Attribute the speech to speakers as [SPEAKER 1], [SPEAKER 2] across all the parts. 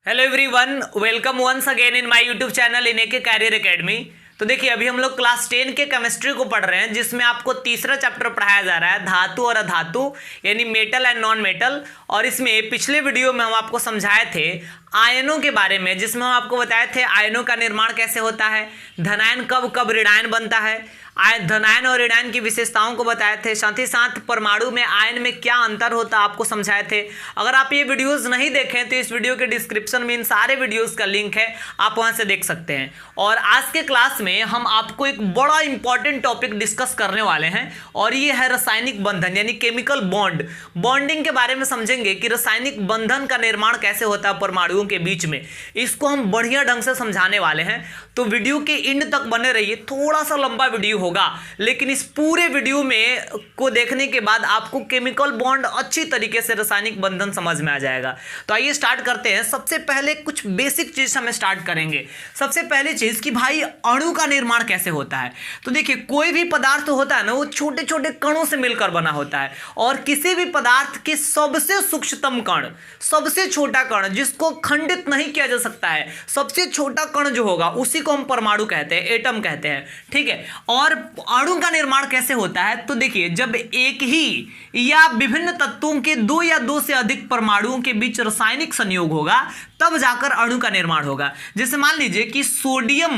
[SPEAKER 1] Hello everyone, welcome once again in my YouTube channel in AK career academy. तो देखिए, अभी हम लोग क्लास 10 के केमिस्ट्री को पढ़ रहे हैं, जिसमें आपको तीसरा चैप्टर पढ़ाया जा रहा है धातु और अधातु, यानी मेटल एंड नॉन मेटल। और इसमें पिछले वीडियो में हम आपको समझाए थे आयनों के बारे में, जिसमें हम आपको बताए थे आयनों का निर्माण कैसे होता है, धनायन कब कब ऋणायन बनता है, धनायन और ऋणायन की विशेषताओं को बताए थे, साथ ही साथ परमाणु में आयन में क्या अंतर होता है आपको समझाए थे। अगर आप ये वीडियोस नहीं देखें तो इस वीडियो के डिस्क्रिप्शन में इन सारे वीडियोस का लिंक है, आप वहां से देख सकते हैं। और आज के क्लास में हम आपको एक बड़ा इंपॉर्टेंट टॉपिक डिस्कस करने वाले हैं, और ये है रासायनिक बंधन यानी केमिकल बॉन्डिंग के बारे में समझेंगे कि रासायनिक बंधन का निर्माण कैसे होता है परमाणुओं के बीच में। इसको हम बढ़िया ढंग से समझाने वाले हैं, तो वीडियो के एंड तक बने रहिए। थोड़ा सा लंबा वीडियो होगा, लेकिन इस पूरे वीडियो में को देखने के बाद आपको केमिकल बॉन्ड अच्छी तरीके से रासायनिक बंधन समझ में आ जाएगा। तो आइए स्टार्ट करते हैं। सबसे पहले कुछ बेसिक चीज हम स्टार्ट करेंगे। सबसे पहली चीज कि भाई अणु का निर्माण कैसे होता है। तो देखिए, कोई भी पदार्थ होता है ना, वो छोटे छोटे कणों से मिलकर बना होता है, और किसी भी पदार्थ के सबसे सूक्ष्मतम कण, सबसे छोटा कण जिसको खंडित नहीं किया जा सकता है, सबसे छोटा कण जो होगा उसी को हम परमाणु कहते हैं, एटम कहते हैं। ठीक है। और अणु का निर्माण कैसे होता है, तो देखिए, जब एक ही या विभिन्न तत्वों के दो या दो से अधिक परमाणुओं के बीच रासायनिक संयोग होगा, तब जाकर अणु का निर्माण होगा। जैसे मान लीजिए कि सोडियम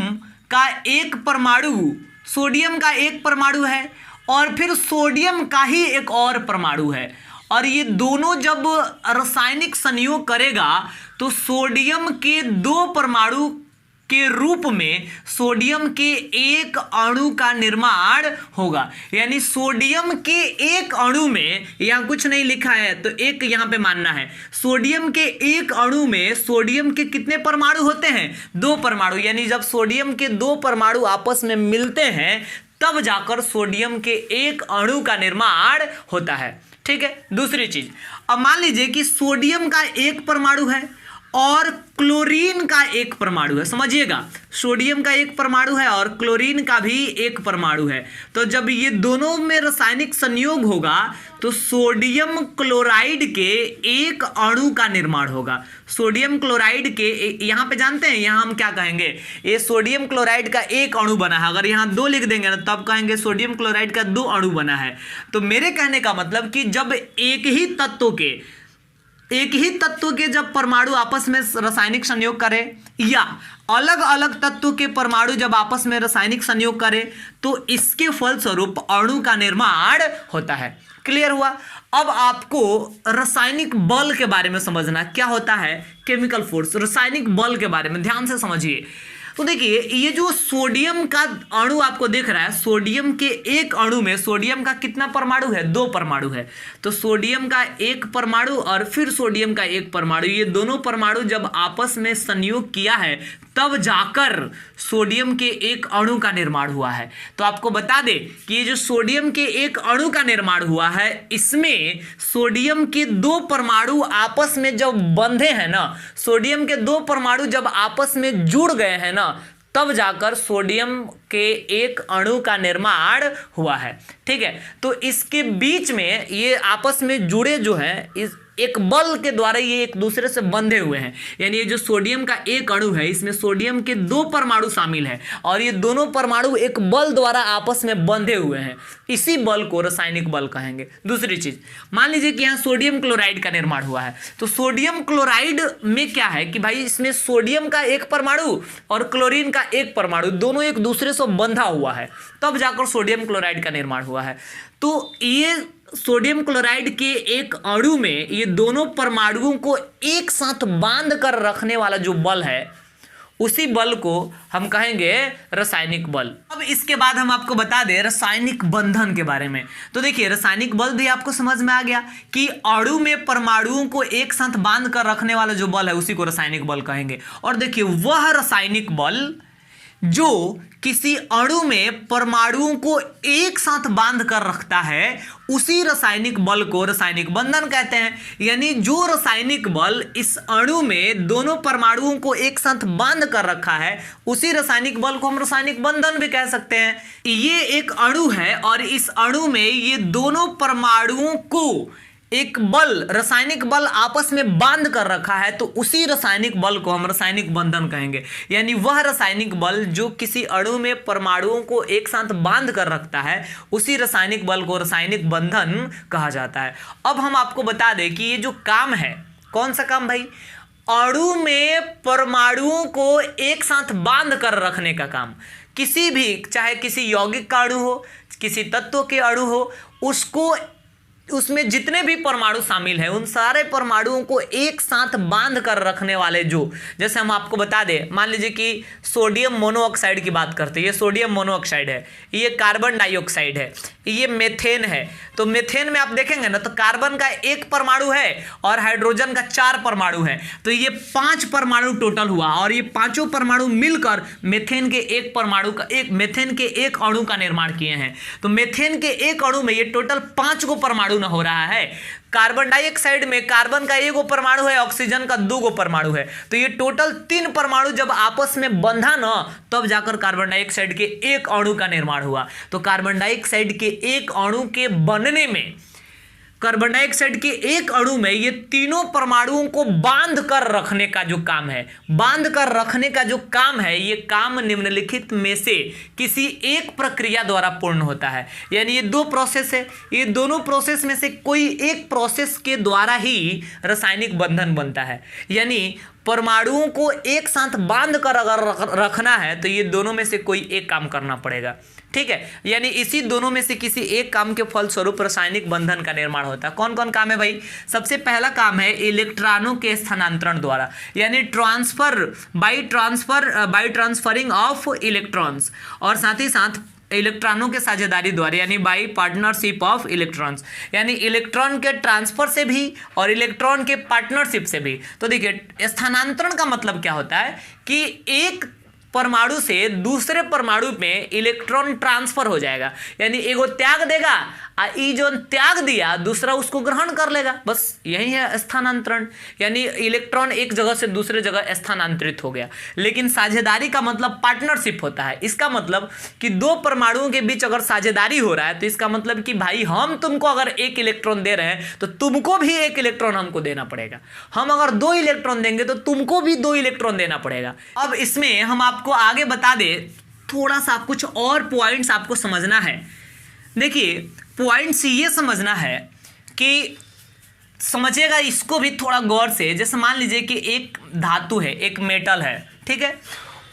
[SPEAKER 1] का एक परमाणु है, और फिर सोडियम का ही एक और परमाणु है, और ये दोनों जब रासायनिक संयोग करेगा तो सोडियम के दो परमाणु के रूप में सोडियम के एक अणु का निर्माण होगा। यानी सोडियम के एक अणु में, यहां कुछ नहीं लिखा है तो एक यहां पे मानना है, सोडियम के एक अणु में सोडियम के कितने परमाणु होते हैं? दो परमाणु। यानी जब सोडियम के दो परमाणु आपस में मिलते हैं तब जाकर सोडियम के एक अणु का निर्माण होता है। ठीक है। दूसरी चीज, अब मान लीजिए कि सोडियम का एक परमाणु है और क्लोरीन का एक परमाणु है। समझिएगा, सोडियम का एक परमाणु है और क्लोरीन का भी एक परमाणु है। तो जब ये दोनों में रासायनिक संयोग होगा तो सोडियम क्लोराइड के एक अणु का निर्माण होगा। सोडियम क्लोराइड के यहां पे जानते हैं, यहां हम क्या कहेंगे, ये सोडियम क्लोराइड का एक अणु बना है। अगर यहां दो लिख देंगे ना तब कहेंगे सोडियम क्लोराइड का दो अणु बना है। तो मेरे कहने का मतलब कि जब एक ही तत्व के जब परमाणु आपस में रासायनिक संयोग करें, या अलग अलग तत्व के परमाणु जब आपस में रासायनिक संयोग करें, तो इसके फलस्वरूप अणु का निर्माण होता है। क्लियर हुआ। अब आपको रासायनिक बल के बारे में समझना, क्या होता है केमिकल फोर्स, रासायनिक बल के बारे में ध्यान से समझिए। तो देखिए, ये जो सोडियम का अणु आपको दिख रहा है, सोडियम के एक अणु में सोडियम का कितना परमाणु है? दो परमाणु है। तो सोडियम का एक परमाणु और फिर सोडियम का एक परमाणु, ये दोनों परमाणु जब आपस में संयोग किया है तब जाकर सोडियम के एक अणु का निर्माण हुआ है। तो आपको बता दें कि ये जो सोडियम के एक अणु का निर्माण हुआ है, इसमें सोडियम के दो परमाणु आपस में जब बंधे हैं ना, सोडियम के दो परमाणु जब आपस में जुड़ गए हैं ना, तब जाकर सोडियम के एक अणु का निर्माण हुआ है। ठीक है। तो इसके बीच में ये आपस में जुड़े जो है, इस एक बल के द्वारा ये एक दूसरे से बंधे हुए हैं। यानी ये जो सोडियम का एक अणु है, इसमें सोडियम के दो परमाणु शामिल हैं, और ये दोनों परमाणु एक बल द्वारा आपस में बंधे हुए हैं। इसी बल को रासायनिक बल कहेंगे। दूसरी चीज, मान लीजिए कि यहाँ सोडियम क्लोराइड का निर्माण हुआ है। तो सोडियम क्लोराइड में क्या है कि भाई इसमें सोडियम का एक परमाणु और क्लोरीन का एक परमाणु दोनों एक दूसरे से बंधा हुआ है, तब जाकर सोडियम क्लोराइड का निर्माण हुआ है। तो ये सोडियम क्लोराइड के एक अणु में ये दोनों परमाणुओं को एक साथ बांध कर रखने वाला जो बल है, उसी बल को हम कहेंगे रासायनिक बल। अब इसके बाद हम आपको बता दें रासायनिक बंधन के बारे में। तो देखिए, रासायनिक बल भी आपको समझ में आ गया कि अणु में परमाणुओं को एक साथ बांध कर रखने वाला जो बल है उसी को रासायनिक बल कहेंगे। और देखिए, वह रासायनिक बल जो किसी अणु में परमाणुओं को एक साथ बांध कर रखता है, उसी रासायनिक बल को रासायनिक बंधन कहते हैं। यानी जो रासायनिक बल इस अणु में दोनों परमाणुओं को एक साथ बांध कर रखा है, उसी रासायनिक बल को हम रासायनिक बंधन भी कह सकते हैं। ये एक अणु है और इस अणु में ये दोनों परमाणुओं को एक बल, रासायनिक बल आपस में बांध कर रखा है तो उसी रासायनिक बल को हम रासायनिक बंधन कहेंगे। यानी वह रासायनिक बल जो किसी अणु में परमाणुओं को एक साथ बांध कर रखता है उसी रासायनिक बल को रासायनिक बंधन कहा जाता है। अब हम आपको बता दें कि ये जो काम है, कौन सा काम भाई? अणु में परमाणुओं को एक साथ बांध कर रखने का काम। किसी भी, चाहे किसी यौगिक का अणु हो, किसी तत्व के अणु हो, उसको, उसमें जितने भी परमाणु शामिल हैं उन सारे परमाणुओं को एक साथ बांध कर रखने वाले, जो, जैसे हम आपको बता दें, मान लीजिए कि सोडियम मोनोऑक्साइड की बात करते हैं, ये सोडियम मोनोऑक्साइड है, ये कार्बन डाइऑक्साइड है, ये मेथेन है। तो मेथेन में आप देखेंगे ना तो कार्बन का एक परमाणु है और हाइड्रोजन का 4 परमाणु है, तो ये 5 परमाणु टोटल हुआ और ये पांचों परमाणु मिलकर मेथेन के एक परमाणु का, एक मेथेन के एक अणु का निर्माण किए हैं। तो मेथेन के एक अणु में ये टोटल 5 गो परमाणु न हो रहा है। कार्बन डाइऑक्साइड में कार्बन का 1 गो परमाणु है, ऑक्सीजन का 2 गो परमाणु है, तो ये टोटल 3 परमाणु जब आपस में बंधा ना तब जाकर कार्बन डाइऑक्साइड के एक अणु का निर्माण हुआ। तो कार्बन डाइऑक्साइड के एक अणु के बनने में, कार्बन डाइऑक्साइड के एक अणु में ये तीनों परमाणुओं को बांध कर रखने का जो काम है, बांध कर रखने का जो काम है, ये काम निम्नलिखित में से किसी एक प्रक्रिया द्वारा पूर्ण होता है। यानी ये 2 प्रोसेस है, ये दोनों प्रोसेस में से कोई एक प्रोसेस के द्वारा ही रासायनिक बंधन बनता है। यानी परमाणुओं को एक साथ बांध कर अगर रखना है तो ये दोनों में से कोई एक काम करना पड़ेगा, ठीक है। यानी इसी दोनों में से किसी एक काम के फलस्वरूप रासायनिक बंधन का निर्माण होता है। कौन कौन काम है भाई? सबसे पहला काम है इलेक्ट्रॉनों के स्थानांतरण द्वारा, यानी बाई ट्रांसफरिंग ऑफ इलेक्ट्रॉन्स, और साथ ही साथ इलेक्ट्रॉनों के साझेदारी द्वारा, यानी बाई पार्टनरशिप ऑफ इलेक्ट्रॉन्स, यानी इलेक्ट्रॉन के ट्रांसफर से भी और इलेक्ट्रॉन के पार्टनरशिप से भी। तो देखिए, स्थानांतरण का मतलब क्या होता है कि एक परमाणु से दूसरे परमाणु में इलेक्ट्रॉन ट्रांसफर हो जाएगा, यानी एगो त्याग देगा ई जो त्याग दिया दूसरा उसको ग्रहण कर लेगा, बस यही है स्थानांतरण। यानी इलेक्ट्रॉन एक जगह से दूसरे जगह स्थानांतरित हो गया। लेकिन साझेदारी का मतलब पार्टनरशिप होता है। इसका मतलब कि 2 परमाणुओं के बीच अगर साझेदारी हो रहा है तो इसका मतलब कि भाई हम तुमको अगर 1 इलेक्ट्रॉन दे रहे हैं तो तुमको भी 1 इलेक्ट्रॉन हमको देना पड़ेगा, हम अगर 2 इलेक्ट्रॉन देंगे तो तुमको भी 2 इलेक्ट्रॉन देना पड़ेगा। अब इसमें हम आपको आगे बता दें, थोड़ा सा कुछ और पॉइंट्स आपको समझना है। देखिए, पॉइंट्स ये समझना है कि समझिएगा इसको भी थोड़ा गौर से। जैसे मान लीजिए कि एक धातु है, एक मेटल है, ठीक है,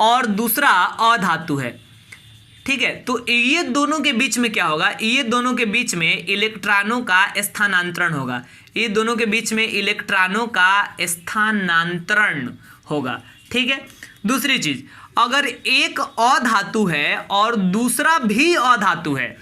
[SPEAKER 1] और दूसरा अधातु है, ठीक है। तो ये दोनों के बीच में क्या होगा? ये दोनों के बीच में इलेक्ट्रॉनों का स्थानांतरण होगा, ये दोनों के बीच में इलेक्ट्रॉनों का स्थानांतरण होगा, ठीक है। दूसरी चीज, अगर एक अधातु है और दूसरा भी अधातु है,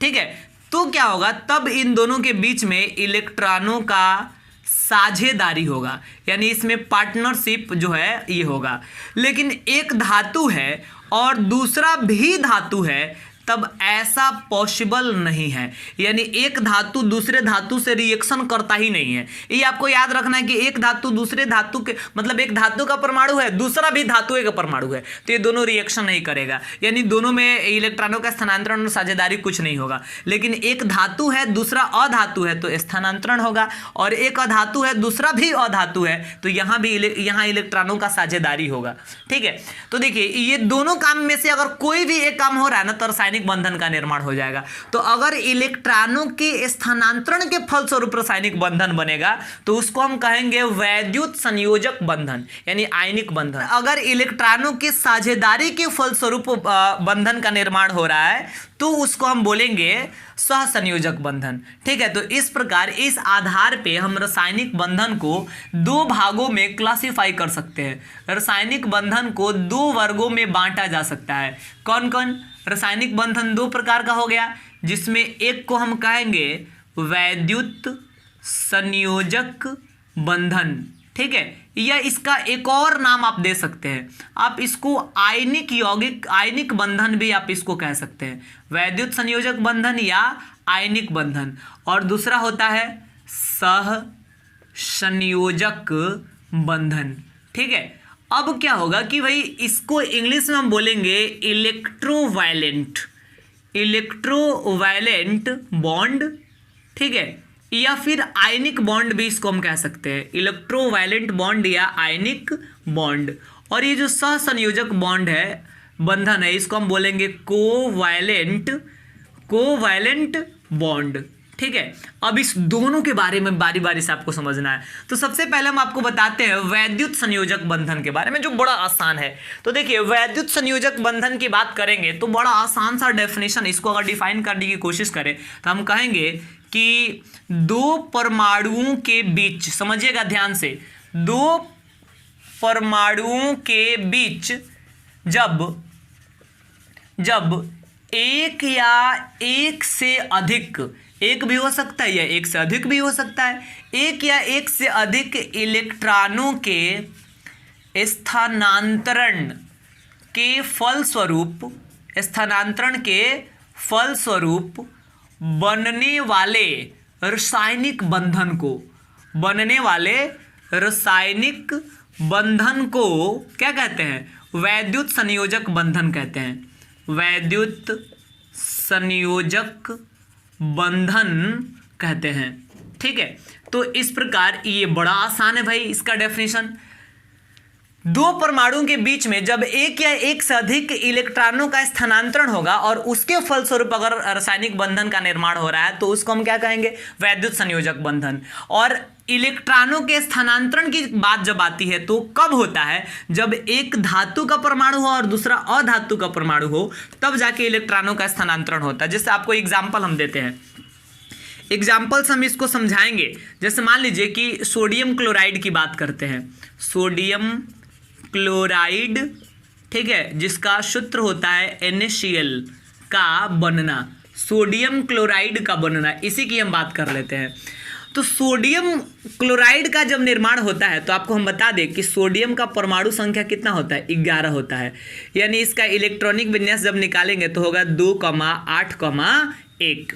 [SPEAKER 1] ठीक है, तो क्या होगा? तब इन दोनों के बीच में इलेक्ट्रॉनों का साझेदारी होगा, यानी इसमें पार्टनरशिप जो है ये होगा। लेकिन एक धातु है और दूसरा भी धातु है, तब ऐसा पॉसिबल नहीं है। यानी एक धातु दूसरे धातु से रिएक्शन करता ही नहीं है। ये आपको याद रखना है कि एक धातु दूसरे धातु के, मतलब एक धातु का परमाणु है, दूसरा भी धातु का परमाणु है, तो ये दोनों रिएक्शन नहीं करेगा। यानी दोनों में इलेक्ट्रॉनों का स्थानांतरण और साझेदारी कुछ नहीं होगा। लेकिन एक धातु है दूसरा अधातु है तो स्थानांतरण होगा, और एक अधातु है दूसरा भी अधातु है तो यहाँ भी यहाँ इलेक्ट्रॉनों का साझेदारी होगा, ठीक है। तो देखिए, ये दोनों काम में से अगर कोई भी एक काम हो रहा है ना तो रासायनिक बंधन का निर्माण हो जाएगा। तो अगर इलेक्ट्रॉनों के स्थानांतरण के फलस्वरूप रासायनिक बंधन बनेगा तो उसको हम कहेंगे वैद्युत संयोजक बंधन, यानी आयनिक बंधन। अगर इलेक्ट्रॉनों के साझेदारी के फलस्वरूप बंधन का निर्माण हो रहा है तो उसको हम बोलेंगे सहसंयोजक बंधन, ठीक है। तो इस प्रकार इस आधार पे हम रासायनिक बंधन को 2 भागों में क्लासिफाई कर सकते हैं। रासायनिक बंधन को 2 वर्गों में बांटा जा सकता है। कौन कौन? रासायनिक बंधन 2 प्रकार का हो गया, जिसमें एक को हम कहेंगे वैद्युत संयोजक बंधन, ठीक है, या इसका एक और नाम आप दे सकते हैं, आप इसको आयनिक यौगिक आयनिक बंधन भी आप इसको कह सकते हैं, वैद्युत संयोजक बंधन या आयनिक बंधन। और दूसरा होता है सह संयोजक बंधन, ठीक है। अब क्या होगा कि भाई इसको इंग्लिश में हम बोलेंगे इलेक्ट्रोवायलेंट बॉन्ड, ठीक है, या फिर आयनिक बॉन्ड भी इसको हम कह सकते हैं, इलेक्ट्रोवायलेंट बॉन्ड या आयनिक बॉन्ड। और ये जो सहसंयोजक बॉन्ड है, बंधन है, इसको हम बोलेंगे कोवैलेंट बॉन्ड। ठीक है, अब इस दोनों के बारे में बारी बारी से आपको समझना है। तो सबसे पहले हम आपको बताते हैं वैद्युत संयोजक बंधन के बारे में, जो बड़ा आसान है। तो देखिए, वैद्युत संयोजक बंधन की बात करेंगे तो बड़ा आसान सा डेफिनेशन, इसको अगर डिफाइन करने की कोशिश करें तो हम कहेंगे कि दो परमाणुओं के बीच, समझिएगा ध्यान से, दो परमाणुओं के बीच जब एक या एक से अधिक, एक भी हो सकता है या एक से अधिक भी हो सकता है, एक या एक से अधिक इलेक्ट्रॉनों के स्थानांतरण के फलस्वरूप बनने वाले रासायनिक बंधन को क्या कहते हैं? वैद्युत संयोजक बंधन कहते हैं। वैद्युत संयोजक बंधन कहते हैं। ठीक है, तो इस प्रकार ये बड़ा आसान है भाई इसका डेफिनेशन। दो परमाणुओं के बीच में जब एक या एक से अधिक इलेक्ट्रॉनों का स्थानांतरण होगा और उसके फलस्वरूप अगर रासायनिक बंधन का निर्माण हो रहा है तो उसको हम क्या कहेंगे? वैद्युत संयोजक बंधन। और इलेक्ट्रॉनों के स्थानांतरण की बात जब आती है तो कब होता है? जब एक धातु का परमाणु हो और दूसरा अधातु का परमाणु हो, तब जाके इलेक्ट्रॉनों का स्थानांतरण होता है। जैसे आपको एग्जाम्पल हम देते हैं, एग्जाम्पल्स हम इसको समझाएंगे। जैसे मान लीजिए कि सोडियम क्लोराइड की बात करते हैं, सोडियम क्लोराइड, ठीक है, जिसका सूत्र होता है NaCl का बनना, सोडियम क्लोराइड का बनना, इसी की हम बात कर लेते हैं। तो सोडियम क्लोराइड का जब निर्माण होता है तो आपको हम बता दें कि सोडियम का परमाणु संख्या कितना होता है? 11 होता है। यानी इसका इलेक्ट्रॉनिक विन्यास जब निकालेंगे तो होगा 2,8,1।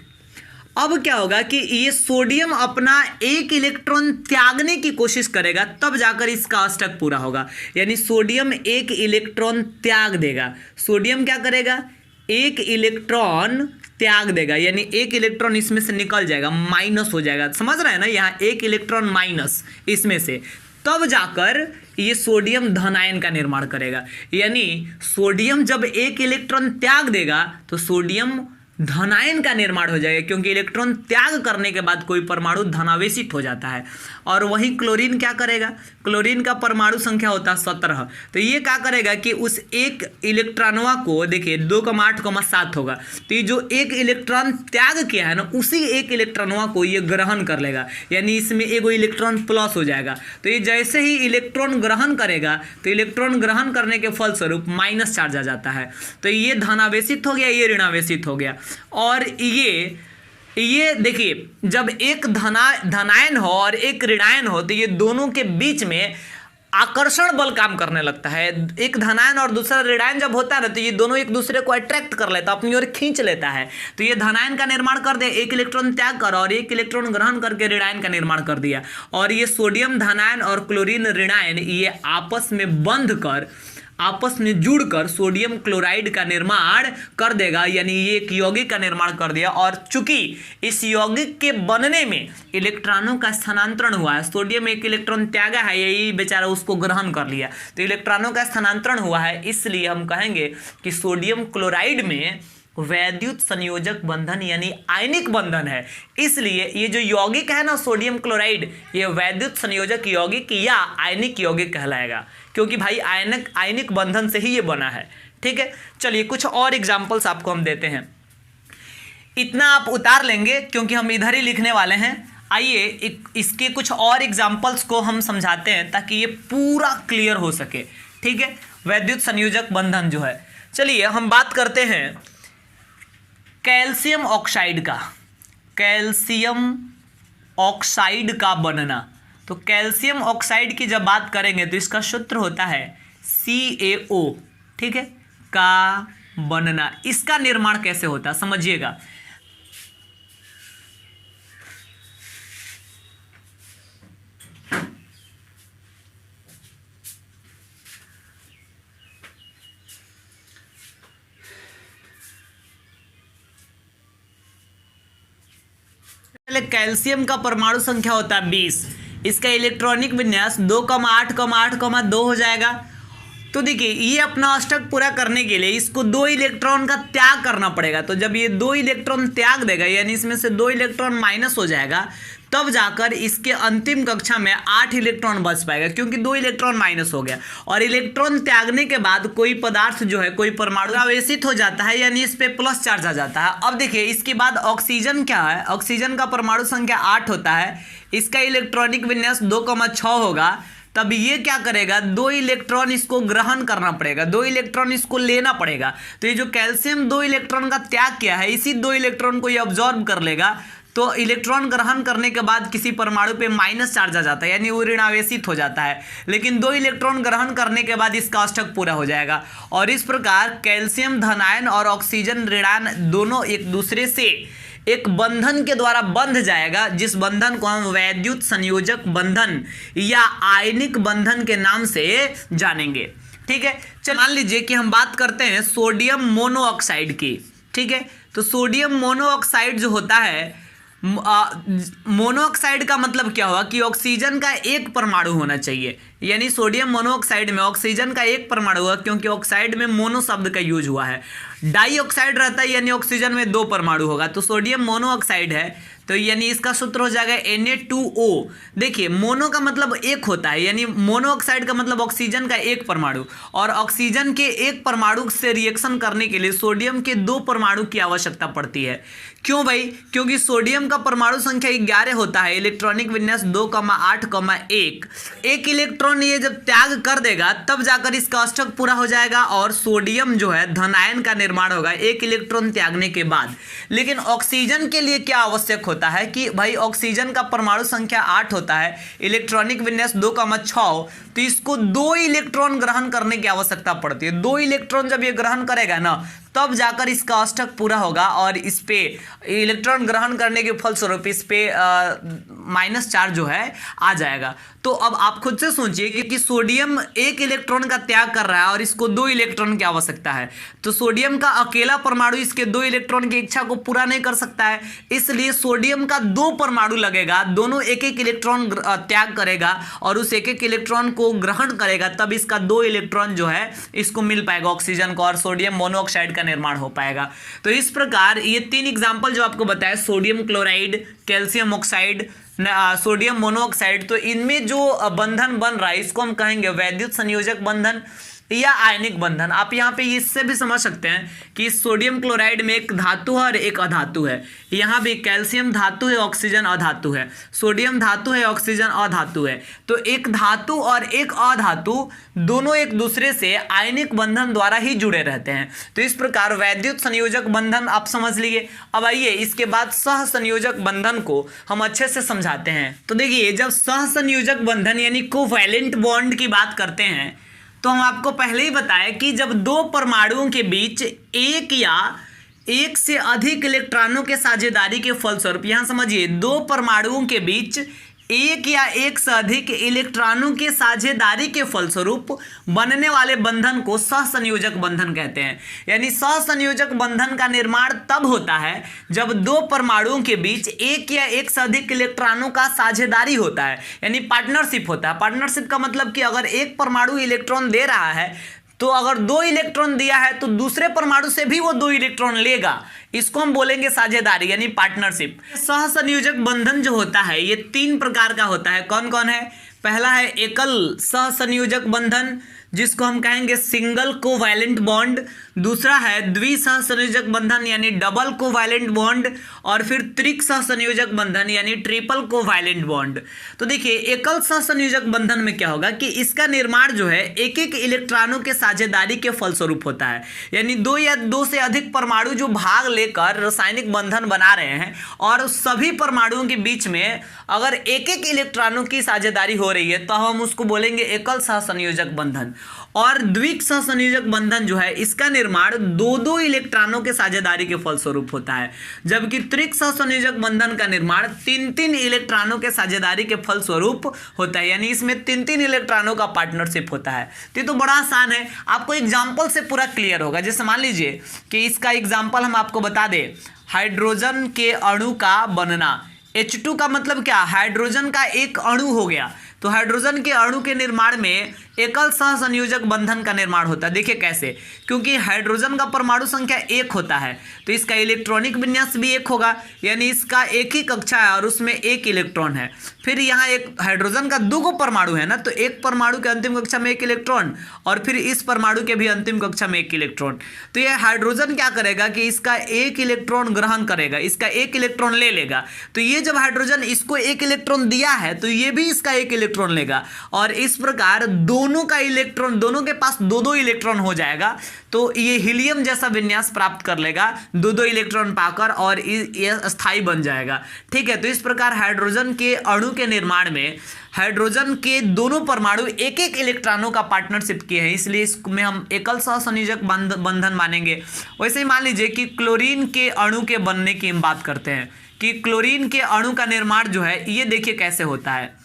[SPEAKER 1] अब क्या होगा कि ये सोडियम अपना एक इलेक्ट्रॉन त्यागने की कोशिश करेगा, तब जाकर इसका अष्टक पूरा होगा। यानी सोडियम एक इलेक्ट्रॉन त्याग देगा। सोडियम क्या करेगा? एक इलेक्ट्रॉन त्याग देगा, यानी एक इलेक्ट्रॉन इसमें से निकल जाएगा, माइनस हो जाएगा। समझ रहे हैं ना, यहाँ एक इलेक्ट्रॉन माइनस इसमें से, तब जाकर ये सोडियम धनायन का निर्माण करेगा। यानी सोडियम जब एक इलेक्ट्रॉन त्याग देगा तो सोडियम धनायन का निर्माण हो जाएगा, क्योंकि इलेक्ट्रॉन त्याग करने के बाद कोई परमाणु धनावेशित हो जाता है। और वहीं क्लोरीन क्या करेगा? क्लोरीन का परमाणु संख्या होता है 17। तो ये क्या करेगा कि उस एक इलेक्ट्रॉनवा को, देखिए 2,8,7 होगा, तो ये जो एक इलेक्ट्रॉन त्याग किया है ना, उसी एक इलेक्ट्रॉनवा को ये ग्रहण कर लेगा, यानी इसमें एगो इलेक्ट्रॉन प्लस हो जाएगा। तो ये जैसे ही इलेक्ट्रॉन ग्रहण करेगा तो इलेक्ट्रॉन ग्रहण करने के फलस्वरूप माइनस चार्ज आ जाता है। तो ये धनावेशित हो गया, ये ऋणावेशित हो गया। और ये देखिए, जब एक धनायन हो और एक ऋणायन हो तो ये दोनों के बीच में आकर्षण बल काम करने लगता है। एक धनायन और दूसरा ऋणायन जब होता है ना, तो ये दोनों एक दूसरे को अट्रैक्ट कर लेता है, अपनी ओर खींच लेता है। तो ये धनायन का निर्माण कर दे, एक इलेक्ट्रॉन त्याग कर और एक इलेक्ट्रॉन ग्रहण करके ऋणायन का निर्माण कर दिया। और ये सोडियम धनायन और क्लोरीन ऋणायन ये आपस में बंध कर, आपस में जुड़कर सोडियम क्लोराइड का निर्माण कर देगा, यानी ये एक यौगिक का निर्माण कर दिया। और चूंकि इस यौगिक के बनने में इलेक्ट्रॉनों का स्थानांतरण हुआ है, सोडियम एक इलेक्ट्रॉन त्यागा है, यही बेचारा उसको ग्रहण कर लिया, तो इलेक्ट्रॉनों का स्थानांतरण हुआ है, इसलिए हम कहेंगे कि सोडियम क्लोराइड में वैद्युत संयोजक बंधन यानी आयनिक बंधन है। इसलिए ये जो यौगिक है ना सोडियम क्लोराइड, ये वैद्युत संयोजक यौगिक या आयनिक यौगिक कहलाएगा, क्योंकि भाई आयनिक बंधन से ही ये बना है। ठीक है, चलिए कुछ और एग्जांपल्स आपको हम देते हैं। इतना आप उतार लेंगे क्योंकि हम इधर ही लिखने वाले हैं। आइए इसके कुछ और एग्जांपल्स को हम समझाते हैं ताकि ये पूरा क्लियर हो सके। ठीक है, वैद्युत संयोजक बंधन जो है, चलिए हम बात करते हैं कैल्शियम ऑक्साइड का। कैल्शियम ऑक्साइड का बनना, तो कैल्शियम ऑक्साइड की जब बात करेंगे तो इसका सूत्र होता है CaO, ठीक है, का बनना। इसका निर्माण कैसे होता है समझिएगा। पहले कैल्शियम का परमाणु संख्या होता है 20, इसका इलेक्ट्रॉनिक विन्यास 2,8,8,2 हो जाएगा। तो देखिए ये अपना अष्टक पूरा करने के लिए इसको 2 इलेक्ट्रॉन का त्याग करना पड़ेगा। तो जब ये 2 इलेक्ट्रॉन त्याग देगा यानी इसमें से 2 इलेक्ट्रॉन माइनस हो जाएगा, तब जाकर इसके अंतिम कक्षा में 8 इलेक्ट्रॉन बच पाएगा, क्योंकि 2 इलेक्ट्रॉन माइनस हो गया। और इलेक्ट्रॉन त्यागने के बाद कोई पदार्थ जो है, कोई परमाणु आवेशित हो जाता है, यानी इस पे प्लस चार्ज आ जाता है। अब देखिए इसके बाद ऑक्सीजन क्या है, ऑक्सीजन का परमाणु संख्या 8 होता है, इसका इलेक्ट्रॉनिक विन्यास 2,6 होगा। तब ये क्या करेगा, 2 इलेक्ट्रॉन इसको ग्रहण करना पड़ेगा, 2 इलेक्ट्रॉन इसको लेना पड़ेगा। तो ये जो कैल्शियम 2 इलेक्ट्रॉन का त्याग किया है, इसी 2 इलेक्ट्रॉन को ये ऑब्जॉर्व कर लेगा। तो इलेक्ट्रॉन ग्रहण करने के बाद किसी परमाणु पे माइनस चार्ज आ जाता है, यानी वो ऋणावेशित हो जाता है। लेकिन 2 इलेक्ट्रॉन ग्रहण करने के बाद इसका अष्टक पूरा हो जाएगा। और इस प्रकार कैल्शियम धनायन और ऑक्सीजन ऋणायन दोनों एक दूसरे से एक बंधन के द्वारा बंध जाएगा, जिस बंधन को हम वैद्युत संयोजक बंधन या आयनिक बंधन के नाम से जानेंगे। ठीक है, चल मान लीजिए कि हम बात करते हैं सोडियम मोनोऑक्साइड की। ठीक है, तो सोडियम मोनोऑक्साइड जो होता है, मोनोऑक्साइड का मतलब क्या हुआ कि ऑक्सीजन का एक परमाणु होना चाहिए, यानी सोडियम मोनोऑक्साइड में ऑक्सीजन का एक परमाणु हुआ, क्योंकि ऑक्साइड में मोनो शब्द का यूज हुआ है। डाइऑक्साइड रहता है यानी ऑक्सीजन में 2 परमाणु होगा, तो सोडियम मोनोऑक्साइड है तो यानी इसका सूत्र हो जाएगा Na2O। देखिए मोनो का मतलब एक होता है, यानी मोनोऑक्साइड का मतलब ऑक्सीजन का एक परमाणु, और ऑक्सीजन के एक परमाणु से रिएक्शन करने के लिए सोडियम के 2 परमाणु की आवश्यकता पड़ती है। क्यों भाई, क्योंकि सोडियम का परमाणु संख्या 11 होता है, इलेक्ट्रॉनिक विन्यास 2,8,1। एक इलेक्ट्रॉन ये जब त्याग कर देगा तब जाकर इसका अष्टक पूरा हो जाएगा और सोडियम जो है धनायन का निर्माण होगा एक इलेक्ट्रॉन त्यागने के बाद। लेकिन ऑक्सीजन के लिए क्या आवश्यक होता है कि भाई ऑक्सीजन का परमाणु संख्या 8 होता है, इलेक्ट्रॉनिक विन्यास 2,6, तो इसको 2 इलेक्ट्रॉन ग्रहण करने की आवश्यकता पड़ती है। 2 इलेक्ट्रॉन जब ये ग्रहण करेगा ना, तब जाकर इसका अष्टक पूरा होगा और इस पे इलेक्ट्रॉन ग्रहण करने के फलस्वरूप इस पे माइनस चार्ज जो है आ जाएगा। तो अब आप खुद से सोचिए कि सोडियम एक इलेक्ट्रॉन का त्याग कर रहा है और इसको 2 इलेक्ट्रॉन की आवश्यकता है, तो सोडियम का अकेला परमाणु इसके 2 इलेक्ट्रॉन की इच्छा को पूरा नहीं कर सकता है, इसलिए सोडियम का 2 परमाणु लगेगा, दोनों एक एक इलेक्ट्रॉन त्याग करेगा और उस एक एक इलेक्ट्रॉन को ग्रहण करेगा, तब इसका 2 इलेक्ट्रॉन जो है इसको मिल पाएगा ऑक्सीजन को और सोडियम मोनोऑक्साइड का निर्माण हो पाएगा। तो इस प्रकार ये 3 एग्जाम्पल जो आपको बताया, sodium chloride, calcium oxide, sodium monoxide, तो इनमें जो बंधन बन रहा है इसको हम कहेंगे वैद्युत संयोजक बंधन या आयनिक बंधन। आप यहाँ पे इससे भी समझ सकते हैं कि सोडियम क्लोराइड में एक धातु है और एक अधातु है, यहाँ भी कैल्शियम धातु है, ऑक्सीजन अधातु है, सोडियम धातु है, ऑक्सीजन अधातु है। तो एक धातु और एक अधातु दोनों एक दूसरे से आयनिक बंधन द्वारा ही जुड़े रहते हैं। तो इस प्रकार वैद्युत संयोजक बंधन आप समझ लीजिए। अब आइए इसके बाद सह संयोजक बंधन को हम अच्छे से समझाते हैं। तो देखिए जब सह संयोजक बंधन यानी कोवैलेंट बॉन्ड की बात करते हैं, तो हम आपको पहले ही बताया कि जब 2 परमाणुओं के बीच एक या एक से अधिक इलेक्ट्रॉनों के साझेदारी के फलस्वरूप, यहां समझिए 2 परमाणुओं के बीच एक या एक से अधिक इलेक्ट्रॉनों के साझेदारी के फलस्वरूप बनने वाले बंधन को सहसंयोजक बंधन कहते हैं। यानी सहसंयोजक बंधन का निर्माण तब होता है जब 2 परमाणुओं के बीच एक या एक से अधिक इलेक्ट्रॉनों का साझेदारी होता है, यानी पार्टनरशिप होता है। पार्टनरशिप का मतलब कि अगर एक परमाणु इलेक्ट्रॉन दे रहा है, तो अगर 2 इलेक्ट्रॉन दिया है तो दूसरे परमाणु से भी वो 2 इलेक्ट्रॉन लेगा, इसको हम बोलेंगे साझेदारी यानी पार्टनरशिप। सहसंयोजक बंधन जो होता है ये 3 प्रकार का होता है। कौन कौन है? पहला है एकल सहसंयोजक बंधन जिसको हम कहेंगे सिंगल कोवैलेंट बॉन्ड, दूसरा है द्विसहसंयोजक बंधन यानी डबल कोवैलेंट बॉन्ड, और फिर त्रिक सहसंयोजक बंधन यानी ट्रिपल कोवैलेंट बॉन्ड। तो देखिए एकल सहसंयोजक बंधन में क्या होगा कि इसका निर्माण जो है एक एक इलेक्ट्रॉनों के साझेदारी के फलस्वरूप होता है, यानी 2 या 2 से अधिक परमाणु जो भाग लेकर रासायनिक बंधन बना रहे हैं और सभी परमाणुओं के बीच में अगर एक एक इलेक्ट्रॉनों की साझेदारी हो रही है तो हम उसको बोलेंगे एकल सहसंयोजक बंधन। और द्विक सहसंयोजक बंधन जो है इसका निर्माण 2-2 इलेक्ट्रॉनों के साझेदारी के फलस्वरूप होता है, जबकि त्रिक सहसंयोजक बंधन का निर्माण 3-3 इलेक्ट्रॉनों के साझेदारी के फलस्वरूप होता है, यानी इसमें 3-3 इलेक्ट्रॉनों का पार्टनरशिप होता है। तो बड़ा आसान है, आपको एग्जाम्पल से पूरा क्लियर होगा। जैसे मान लीजिए कि इसका एग्जाम्पल हम आपको बता दें, हाइड्रोजन के अणु का बनना, H2 का मतलब क्या, हाइड्रोजन का एक अणु हो गया। तो हाइड्रोजन के अणु के निर्माण में एकल सहसंयोजक बंधन का निर्माण होता है। देखिए कैसे, क्योंकि हाइड्रोजन का परमाणु संख्या 1 होता है तो इसका इलेक्ट्रॉनिक विन्यास भी 1 होगा, यानी इसका एक ही कक्षा है और उसमें 1 इलेक्ट्रॉन है। फिर यहाँ एक हाइड्रोजन का 2 परमाणु है ना, तो एक परमाणु के अंतिम कक्षा में 1 इलेक्ट्रॉन और फिर इस परमाणु के भी अंतिम कक्षा में 1 इलेक्ट्रॉन। तो यह हाइड्रोजन क्या करेगा कि इसका 1 इलेक्ट्रॉन ग्रहण करेगा, इसका 1 इलेक्ट्रॉन ले लेगा। तो ये जब हाइड्रोजन इसको 1 इलेक्ट्रॉन दिया है तो ये भी इसका 1 इलेक्ट्रॉन लेगा और इस प्रकार दोनों का इलेक्ट्रॉन, दोनों के पास 2-2 इलेक्ट्रॉन हो जाएगा। तो ये हीलियम जैसा विन्यास प्राप्त कर लेगा 2-2 इलेक्ट्रॉन पाकर और ये स्थायी बन जाएगा। ठीक है, तो इस प्रकार हाइड्रोजन के अणु के निर्माण में हाइड्रोजन के दोनों परमाणु 1-1 इलेक्ट्रॉनों का पार्टनरशिप किए हैं, इसलिए इसमें हम एकल सहसंयोजक बंधन मानेंगे। वैसे ही मान लीजिए कि क्लोरीन के अणु के बनने की हम बात करते हैं कि क्लोरीन के अणु का निर्माण जो है ये देखिए कैसे होता है।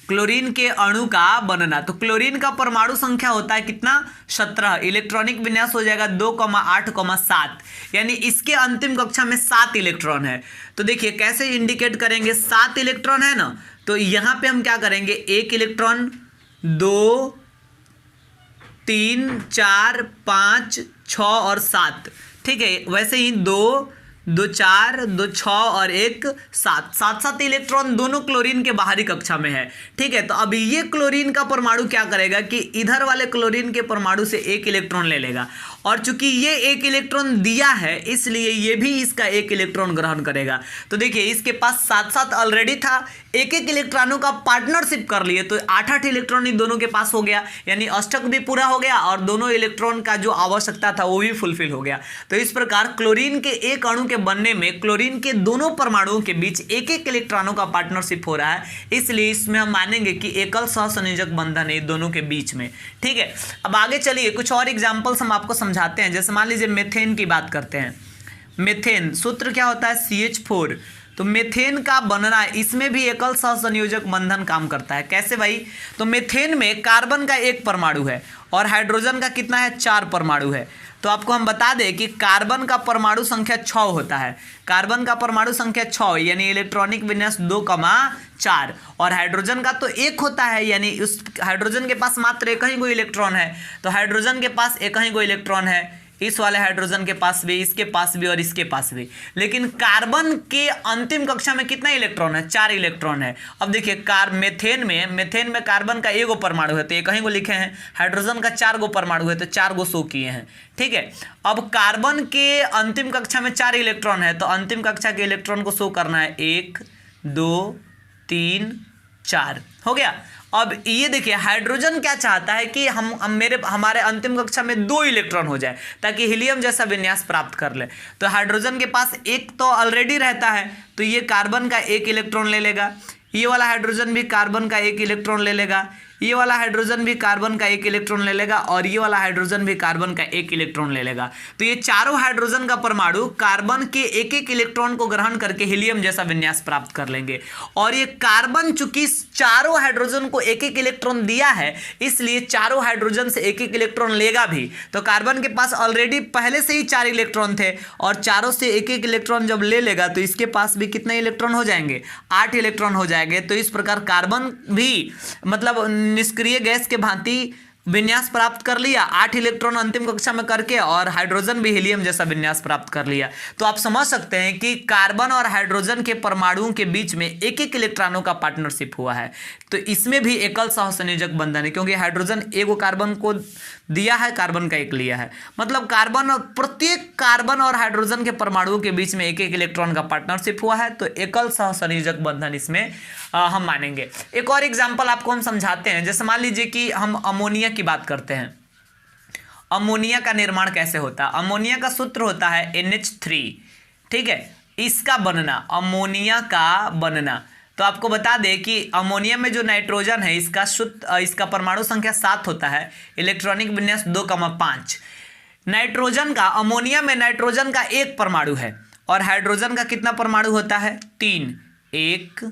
[SPEAKER 1] क्लोरीन के अणु का बनना, तो क्लोरीन का परमाणु संख्या होता है कितना, 17। इलेक्ट्रॉनिक विन्यास हो जाएगा 2,8,7, यानी इसके अंतिम कक्षा में 7 इलेक्ट्रॉन है। तो देखिए कैसे इंडिकेट करेंगे, 7 इलेक्ट्रॉन है ना, तो यहां पे हम क्या करेंगे, 1 इलेक्ट्रॉन, 2, 3, 4, 5, 6 और 7। ठीक है, वैसे ही 2, 2, 4, 2, 6 और 1, 7, 7 इलेक्ट्रॉन दोनों क्लोरीन के बाहरी कक्षा में है। ठीक है, तो अब ये क्लोरीन का परमाणु क्या करेगा कि इधर वाले क्लोरीन के परमाणु से 1 इलेक्ट्रॉन ले लेगा और चूंकि ये 1 इलेक्ट्रॉन दिया है इसलिए ये भी इसका 1 इलेक्ट्रॉन ग्रहण करेगा। तो देखिए इसके पास 7-7 ऑलरेडी था, 1-1 इलेक्ट्रॉनों का पार्टनरशिप कर लिए तो 8-8 इलेक्ट्रॉन इन दोनों के पास हो गया, यानी अष्टक भी पूरा हो गया और दोनों इलेक्ट्रॉन का जो आवश्यकता था वो भी फुलफिल हो गया। तो इस प्रकार क्लोरीन के एक अणु के बनने में क्लोरीन के दोनों परमाणुओं के बीच 1-1 इलेक्ट्रॉनों का पार्टनरशिप हो रहा है, इसलिए इसमें हम मानेंगे कि एकल सहसंयोजक बंधन है दोनों के बीच में। ठीक है, अब आगे चलिए कुछ और एग्जाम्पल्स हम आपको समझाते हैं। जैसे मान लीजिए मेथेन की बात करते हैं। मेथेन सूत्र क्या होता है, CH4। तो मेथेन का बनना, इसमें भी एकल सहसंयोजक बंधन काम करता है। कैसे भाई, तो मेथेन में कार्बन का 1 परमाणु है और हाइड्रोजन का कितना है, 4 परमाणु है। तो आपको हम बता दें कि कार्बन का परमाणु संख्या 6 होता है, कार्बन का परमाणु संख्या 6 यानी इलेक्ट्रॉनिक विन्यास 2,4 और हाइड्रोजन का तो 1 होता है, यानी उस हाइड्रोजन के पास मात्र 1 ही कोई इलेक्ट्रॉन है। तो हाइड्रोजन के पास 1 ही कोई इलेक्ट्रॉन है, इस वाले हाइड्रोजन के पास भी, इसके पास भी और इसके पास भी। लेकिन कार्बन के अंतिम कक्षा में कितना इलेक्ट्रॉन है, 4 इलेक्ट्रॉन है। अब देखिए मेथेन में कार्बन का 1 परमाणु है तो 1 ही को लिखे हैं, हाइड्रोजन का 4 परमाणु है तो 4 शो किए हैं। ठीक है, अब कार्बन के अंतिम कक्षा में 4 इलेक्ट्रॉन है तो अंतिम कक्षा के इलेक्ट्रॉन को शो करना है 1, 2, 3, 4 हो गया। अब ये देखिए हाइड्रोजन क्या चाहता है कि हमारे अंतिम कक्षा में 2 इलेक्ट्रॉन हो जाए ताकि हीलियम जैसा विन्यास प्राप्त कर ले। तो हाइड्रोजन के पास 1 तो ऑलरेडी रहता है तो ये कार्बन का 1 इलेक्ट्रॉन ले लेगा, ये वाला हाइड्रोजन भी कार्बन का 1 इलेक्ट्रॉन ले लेगा, ये वाला हाइड्रोजन भी कार्बन का 1 इलेक्ट्रॉन ले लेगा और ये वाला हाइड्रोजन भी कार्बन का 1 इलेक्ट्रॉन ले लेगा। तो ये चारों हाइड्रोजन का परमाणु कार्बन के 1-1 इलेक्ट्रॉन को ग्रहण करके हीलियम जैसा विन्यास प्राप्त कर लेंगे। और ये कार्बन चूंकि चारों हाइड्रोजन को 1-1 इलेक्ट्रॉन दिया है इसलिए चारों हाइड्रोजन से 1-1 इलेक्ट्रॉन लेगा भी। तो कार्बन के पास ऑलरेडी पहले से ही 4 इलेक्ट्रॉन थे और चारों से 1-1 इलेक्ट्रॉन जब ले लेगा तो इसके पास भी कितने इलेक्ट्रॉन हो जाएंगे, 8 इलेक्ट्रॉन हो जाएंगे। तो इस प्रकार कार्बन भी मतलब निष्क्रिय गैस के भांति विन्यास प्राप्त कर लिया, 8 इलेक्ट्रॉन अंतिम कक्षा में करके, और हाइड्रोजन भी हीलियम जैसा विन्यास प्राप्त कर लिया। तो आप समझ सकते हैं कि कार्बन और हाइड्रोजन के परमाणुओं के बीच में 1-1 इलेक्ट्रॉनों का पार्टनरशिप हुआ है। तो इसमें भी एकल सहसंयोजक बंधन है क्योंकि हाइड्रोजन 1 कार्बन को दिया है, कार्बन का 1 लिया है, मतलब कार्बन और प्रत्येक कार्बन और हाइड्रोजन के परमाणुओं के बीच में 1-1 इलेक्ट्रॉन का पार्टनरशिप हुआ है। तो एकल सहसंयोजक बंधन इसमें हम मानेंगे। एक और एग्जाम्पल आपको हम समझाते हैं। जैसे मान लीजिए कि हम अमोनिया की बात करते हैं। अमोनिया का निर्माण कैसे होता है, अमोनिया का सूत्र होता है NH3। ठीक है, इसका बनना, अमोनिया का बनना, तो आपको बता दें कि अमोनिया में जो नाइट्रोजन है इसका परमाणु संख्या 7 होता है, इलेक्ट्रॉनिक विन्यास 2,5। नाइट्रोजन का, अमोनिया में नाइट्रोजन का 1 परमाणु है और हाइड्रोजन का कितना परमाणु होता है, 3। 1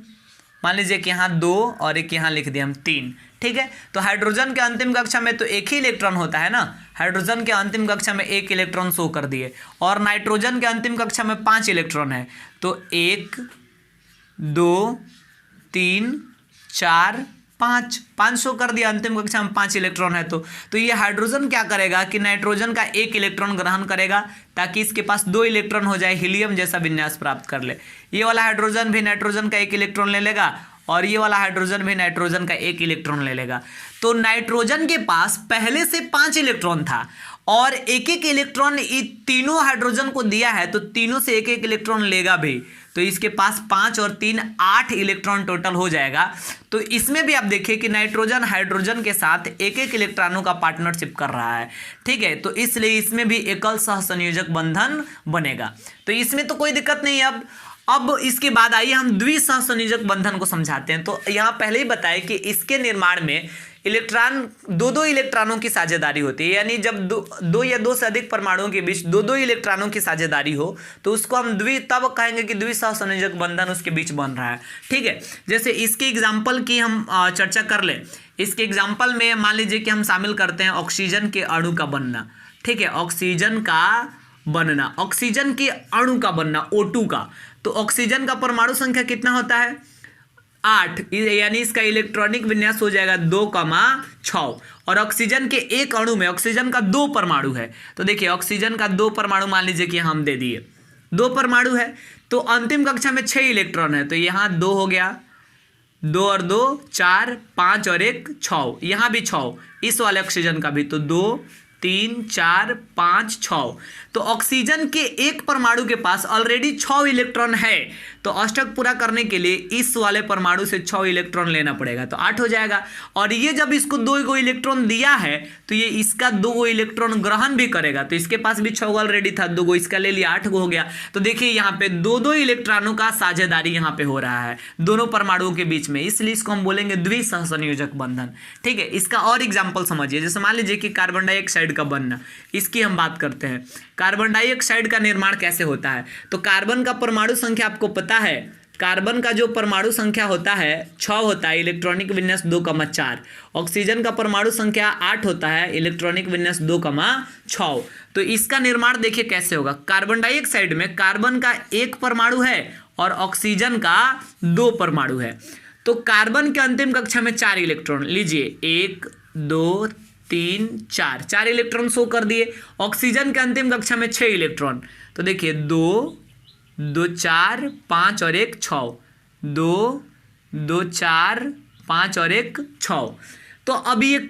[SPEAKER 1] मान लीजिए कि यहाँ 2 और 1 यहाँ लिख दिया हम 3। ठीक है, तो हाइड्रोजन के अंतिम कक्षा में तो 1 ही इलेक्ट्रॉन होता है ना, हाइड्रोजन के अंतिम कक्षा में 1 इलेक्ट्रॉन शो कर दिए और नाइट्रोजन के अंतिम कक्षा में 5 इलेक्ट्रॉन है। तो 1, 2 3 4 5 500 कर दिया। अंतिम कक्षा में 5 इलेक्ट्रॉन है तो ये हाइड्रोजन क्या करेगा कि नाइट्रोजन का 1 इलेक्ट्रॉन ग्रहण करेगा ताकि इसके पास 2 इलेक्ट्रॉन हो जाए, हीलियम जैसा विन्यास प्राप्त कर ले। ये वाला हाइड्रोजन भी नाइट्रोजन का 1 इलेक्ट्रॉन ले लेगा और ये वाला हाइड्रोजन भी नाइट्रोजन का 1 इलेक्ट्रॉन ले लेगा। तो नाइट्रोजन के पास पहले से 5 इलेक्ट्रॉन था और एक एक इलेक्ट्रॉन तीनों हाइड्रोजन को दिया है, तो तीनों से एक एक इलेक्ट्रॉन लेगा भी, तो इसके पास 5 और 3 8 इलेक्ट्रॉन टोटल हो जाएगा। तो इसमें भी आप देखिए कि नाइट्रोजन हाइड्रोजन के साथ एक एक इलेक्ट्रॉनों का पार्टनरशिप कर रहा है, ठीक है। तो इसलिए इसमें भी एकल सहसंयोजक बंधन बनेगा, तो इसमें तो कोई दिक्कत नहीं है। अब इसके बाद आइए हम द्विसहसंयोजक बंधन को समझाते हैं। तो यहाँ पहले ही बताया कि इसके निर्माण में इलेक्ट्रॉन दो इलेक्ट्रॉनों की साझेदारी होती है, यानी जब दो या दो से अधिक परमाणुओं के बीच दो इलेक्ट्रॉनों की साझेदारी हो तो उसको हम तब कहेंगे कि द्विसहसंयोजक बंधन उसके बीच बन रहा है, ठीक है। जैसे इसके एग्जाम्पल की हम चर्चा कर ले। इसके एग्जाम्पल में मान लीजिए कि हम शामिल करते हैं ऑक्सीजन के अणु का बनना, ठीक है, ऑक्सीजन का बनना, ऑक्सीजन के अणु का बनना O2 का। तो ऑक्सीजन का परमाणु संख्या कितना होता है 8, यानी इसका इलेक्ट्रॉनिक विन्यास हो जाएगा 2,6। और ऑक्सीजन के एक अणु में ऑक्सीजन का 2 परमाणु है, तो देखिए ऑक्सीजन का 2 परमाणु मान लीजिए कि हम दे दिए 2 परमाणु है, तो अंतिम कक्षा में 6 इलेक्ट्रॉन है, तो यहाँ 2 हो गया, 2 और 2 4, 5 और 1 6, यहाँ भी 6 इस वाले ऑक्सीजन का भी, तो 2 3 4 5 6। तो ऑक्सीजन के एक परमाणु के पास ऑलरेडी 6 इलेक्ट्रॉन है, तो अष्टक पूरा करने के लिए इस वाले परमाणु से 6 इलेक्ट्रॉन लेना पड़ेगा, तो 8 हो जाएगा। और ये जब इसको 2 इलेक्ट्रॉन दिया है तो ये इसका 2 इलेक्ट्रॉन ग्रहण भी करेगा, तो इसके पास भी 6 ऑलरेडी था, 2 इसका ले लिया, 8 हो गया। तो देखिए यहाँ पे 2 इलेक्ट्रॉनों का साझेदारी यहाँ पे हो रहा है दोनों परमाणुओं के बीच में, इसलिए इसको हम बोलेंगे द्विसहसंयोजक बंधन, ठीक है। इसका और एग्जाम्पल समझिए, जैसे मान लीजिए कि कार्बन डाइऑक्साइड का बनना, इसकी हम बात करते हैं। कार्बन डाइऑक्साइड का निर्माण कैसे होता है, तो कार्बन का परमाणु संख्या आपको पता है, कार्बन का जो परमाणु संख्या होता है 6 होता है, इलेक्ट्रॉनिक विन्यास 2,4। ऑक्सीजन का परमाणु संख्या 8 होता है, इलेक्ट्रॉनिक विन्यास 2,6। तो इसका निर्माण देखिए कैसे होगा। कार्बन डाइऑक्साइड में कार्बन का 1 परमाणु है और ऑक्सीजन का 2 परमाणु है। तो कार्बन के अंतिम कक्षा में 4 इलेक्ट्रॉन लीजिए, 1 2 3 4 इलेक्ट्रॉन शो कर दिए। ऑक्सीजन के अंतिम कक्षा में 6 इलेक्ट्रॉन, तो देखिए 2 2 4 5 और 1 6, 2 2 4 5 और 1 6। तो अब ये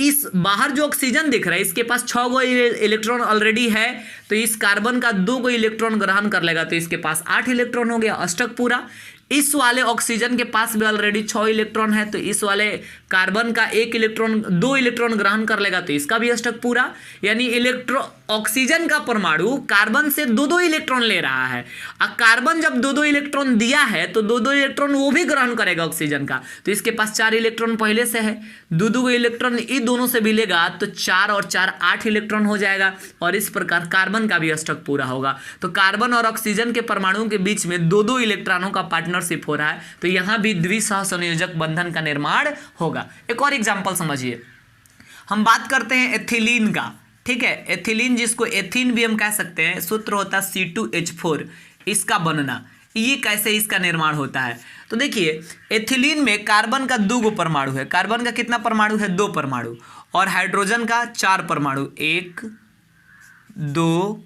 [SPEAKER 1] इस बाहर जो ऑक्सीजन दिख रहा है इसके पास 6 इलेक्ट्रॉन ऑलरेडी है, तो इस कार्बन का 2 इलेक्ट्रॉन ग्रहण कर लेगा, तो इसके पास 8 इलेक्ट्रॉन हो गया, अष्टक पूरा। इस वाले ऑक्सीजन के पास भी ऑलरेडी 6 इलेक्ट्रॉन है, तो इस वाले कार्बन का 2 इलेक्ट्रॉन ग्रहण कर लेगा, तो इसका भी अष्टक पूरा। यानी ऑक्सीजन का परमाणु कार्बन से 2 इलेक्ट्रॉन ले रहा है, और कार्बन जब 2 इलेक्ट्रॉन दिया है तो 2 इलेक्ट्रॉन वो भी ग्रहण करेगा ऑक्सीजन का, तो इसके पास 4 इलेक्ट्रॉन पहले से है, 2 इलेक्ट्रॉन इन दोनों से भी लेगा, तो 4 और 4 8 इलेक्ट्रॉन हो जाएगा, और इस प्रकार कार्बन का भी अष्टक पूरा होगा। तो कार्बन और ऑक्सीजन के परमाणुओं के बीच में 2 इलेक्ट्रॉनों का पार्टनरशिप हो रहा है, तो यहां भी द्विसहसंयोजक बंधन का निर्माण होगा। एक और एग्जांपल समझिए, हम बात करते हैं एथिलीन का, ठीक है। एथिलीन जिसको एथीन भी हम कह सकते हैं, सूत्र होता है C2H4, इसका बनना, ये कैसे इसका निर्माण होता है। तो देखिए एथिलीन में कार्बन का 2 परमाणु है, कार्बन का कितना परमाणु है 2 परमाणु, और हाइड्रोजन का 4 परमाणु, 1 2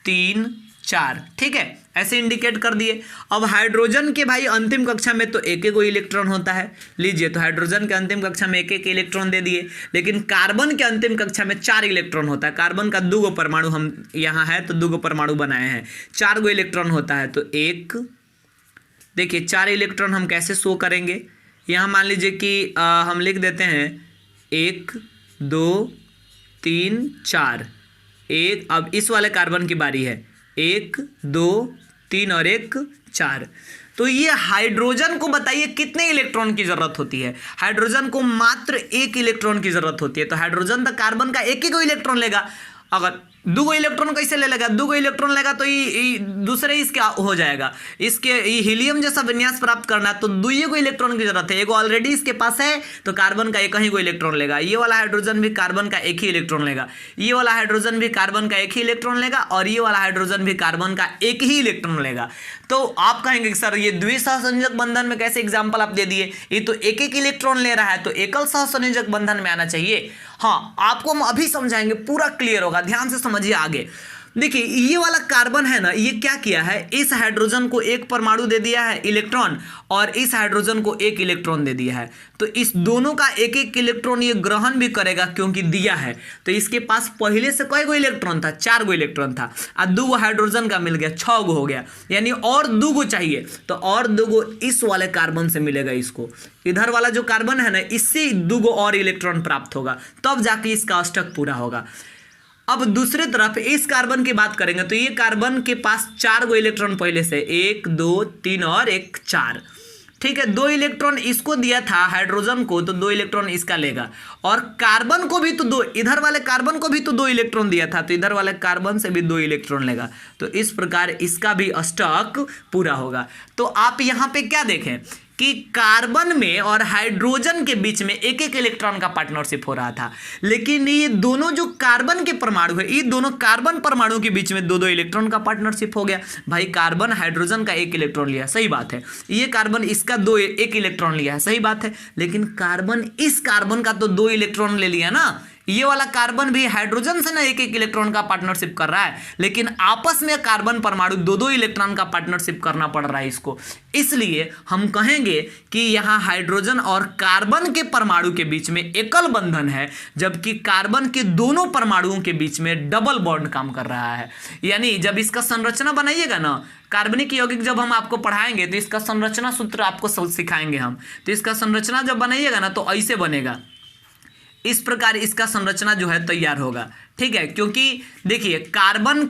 [SPEAKER 1] 3 4, ठीक है, ऐसे इंडिकेट कर दिए। अब हाइड्रोजन के भाई अंतिम कक्षा में तो 1 इलेक्ट्रॉन होता है, लीजिए, तो हाइड्रोजन के अंतिम कक्षा में 1 इलेक्ट्रॉन दे दिए, लेकिन कार्बन के अंतिम कक्षा में 4 इलेक्ट्रॉन होता है। कार्बन का 2 परमाणु हम यहाँ है तो 2 परमाणु बनाए हैं, 4 इलेक्ट्रॉन होता है, तो 1, देखिए 4 इलेक्ट्रॉन हम कैसे शो करेंगे, यहाँ मान लीजिए कि हम लिख देते हैं 1 2 3 4, 1, अब इस वाले कार्बन की बारी है, 1 2 3 और 1 4। तो ये हाइड्रोजन को बताइए कितने इलेक्ट्रॉन की जरूरत होती है, हाइड्रोजन को मात्र 1 इलेक्ट्रॉन की जरूरत होती है, तो हाइड्रोजन तो कार्बन का 1 इलेक्ट्रॉन लेगा। अगर 2 इलेक्ट्रॉन कैसे ले लेगा, 2 इलेक्ट्रॉन लेगा तो ये दूसरे इसके हो जाएगा, इसके हीलियम जैसा विन्यास प्राप्त करना है तो 2 इलेक्ट्रॉन की जरूरत है, एक ऑलरेडी इसके पास है तो कार्बन का 1 ही इलेक्ट्रॉन लेगा, ये वाला हाइड्रोजन भी कार्बन का 1 ही इलेक्ट्रॉन लेगा, ये वाला हाइड्रोजन भी कार्बन का 1 ही इलेक्ट्रॉन लेगा, और ये वाला हाइड्रोजन भी कार्बन का 1 ही इलेक्ट्रॉन लेगा। तो आप कहेंगे कि सर ये द्विसहसंयोजक बंधन में कैसे एग्जाम्पल आप दे दिए, ये तो एक एक इलेक्ट्रॉन ले रहा है, तो एकल सहसंयोजक बंधन में आना चाहिए। हाँ, आपको हम अभी समझाएंगे, पूरा क्लियर होगा, ध्यान से समझिए आगे। देखिए ये वाला कार्बन है ना, ये क्या किया है, इस हाइड्रोजन को एक परमाणु दे दिया है इलेक्ट्रॉन, और इस हाइड्रोजन को एक इलेक्ट्रॉन दे दिया है। तो इस दोनों का एक एक इलेक्ट्रॉन ये ग्रहण भी करेगा क्योंकि दिया है। तो इसके पास पहले से कई गो इलेक्ट्रॉन था, 4 गो इलेक्ट्रॉन था, और 2 गो हाइड्रोजन का मिल गया, 6 गो हो गया, यानी और 2 गो चाहिए। तो और 2 गो इस वाले कार्बन से मिलेगा इसको, इधर वाला जो कार्बन है ना, इससे 2 गो और इलेक्ट्रॉन प्राप्त होगा, तब जाके इसका अष्टक पूरा होगा। अब दूसरे तरफ इस कार्बन की बात करेंगे तो ये कार्बन के पास 4 गो इलेक्ट्रॉन पहले से, 1 2 3 और 1 4, ठीक है। 2 इलेक्ट्रॉन इसको दिया था हाइड्रोजन को, तो 2 इलेक्ट्रॉन इसका लेगा, और कार्बन को भी तो 2, इधर वाले कार्बन को भी तो 2 इलेक्ट्रॉन दिया था, तो इधर वाले कार्बन से भी 2 इलेक्ट्रॉन लेगा। तो इस प्रकार इसका भी अष्टक पूरा होगा। तो आप यहाँ पे क्या देखें कि कार्बन में और हाइड्रोजन के बीच में एक एक इलेक्ट्रॉन का पार्टनरशिप हो रहा था, लेकिन ये दोनों जो कार्बन के परमाणु है, ये दोनों कार्बन परमाणु के बीच में 2-2 इलेक्ट्रॉन का पार्टनरशिप हो गया। भाई कार्बन हाइड्रोजन का 1 इलेक्ट्रॉन लिया, सही बात है, ये कार्बन इसका 1 इलेक्ट्रॉन लिया है, सही बात है, लेकिन कार्बन इस कार्बन का तो 2 इलेक्ट्रॉन ले लिया ना। ये वाला कार्बन भी हाइड्रोजन से ना 1-1 इलेक्ट्रॉन का पार्टनरशिप कर रहा है, लेकिन आपस में कार्बन परमाणु 2-2 इलेक्ट्रॉन का पार्टनरशिप करना पड़ रहा है इसको। इसलिए हम कहेंगे कि यहाँ हाइड्रोजन और कार्बन के परमाणु के बीच में एकल बंधन है, जबकि कार्बन के दोनों परमाणुओं के बीच में डबल बॉन्ड काम कर रहा है। यानी जब इसका संरचना बनाइएगा ना, कार्बनिक यौगिक जब हम आपको पढ़ाएंगे तो इसका संरचना सूत्र आपको सिखाएंगे हम, तो इसका संरचना जब बनाइएगा ना तो ऐसे बनेगा, इस प्रकार इसका संरचना जो है तैयार होगा, ठीक है। क्योंकि देखिए कार्बन